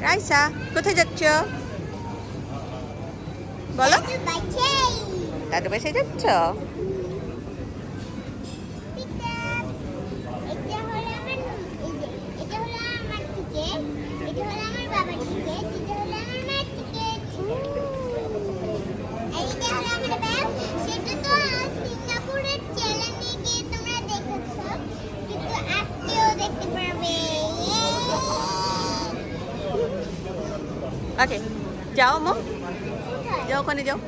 রাইসা কোথায় যাচ্ছ বলো? দাদু বাসায় যাচ্ছ? ওকে যাও মো, যাও ওখানে যাও,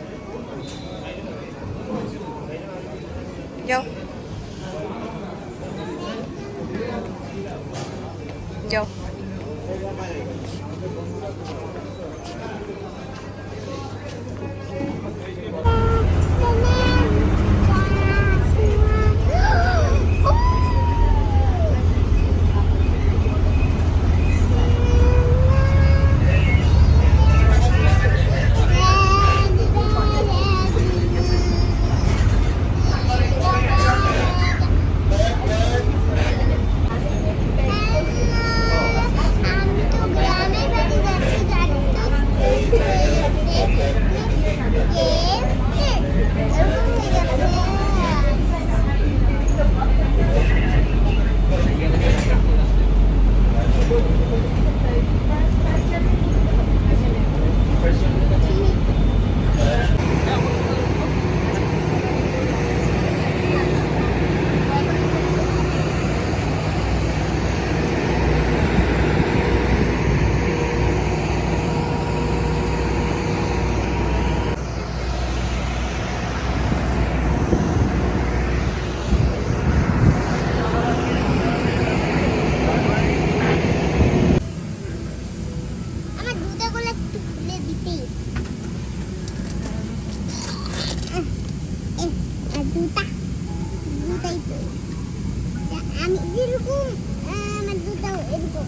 যাও যাও। আমি যেরকম আমার দুটাও এরকম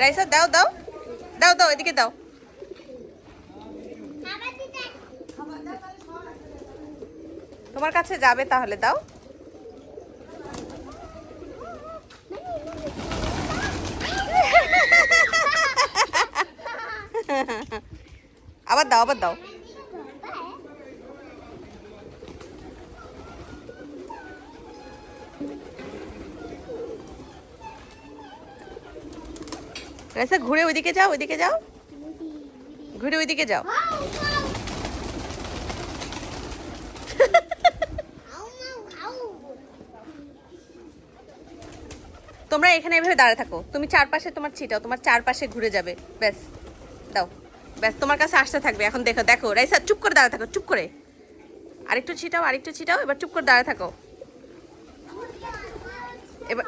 রাইসা দাও দাও দাও দাও, এদিকে দাও। তোমার কাছে যাবে তাহলে দাও। আবার দাও, আবার দাও। রাইসা ঘুরে ওইদিকে যাও, ওইদিকে যাও, ঘুরে ওইদিকে যাও। তোমরা এখানে এভাবে দাঁড়ায় থাকো, তুমি চারপাশে তোমার ছিটাও, তোমার চারপাশে ঘুরে যাবে, ব্যাস দাও, ব্যাস তোমার কাছে আসতে থাকবে। এখন দেখো দেখো রাইসা চুপ করে দাঁড়ায় থাকো, চুপ করে। আরেকটু ছিটাও, আরেকটু ছিটাও, এবার চুপ করে দাঁড়ায় থাকো। এবার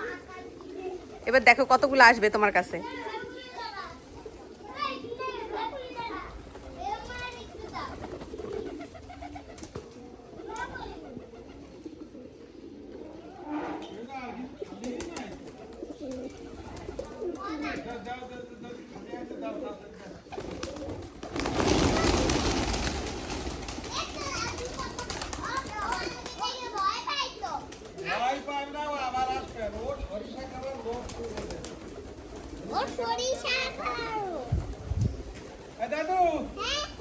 এবার দেখো কতগুলো আসবে তোমার কাছে। দাদু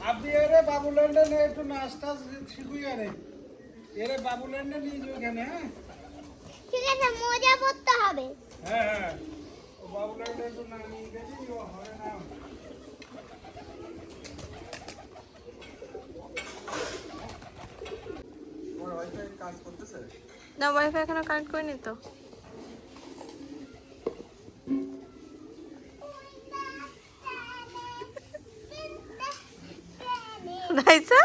আপনি এরে বাবুল্যান্ডে নিয়ে একটু নাস্তা শিখুই আরে এরে বাবুল্যান্ডে নিয়ে যাও এখানে। হ্যাঁ ঠিক আছে, মজা করতে হবে। হ্যাঁ হ্যাঁ, ও বাবুল্যান্ডে একটু না নিয়ে গেছি ও হবে না। তোমার ওয়াইফাই কাজ করতেছে না? ওয়াইফাই এখনো কানেক্ট করিনি তো। রাইসা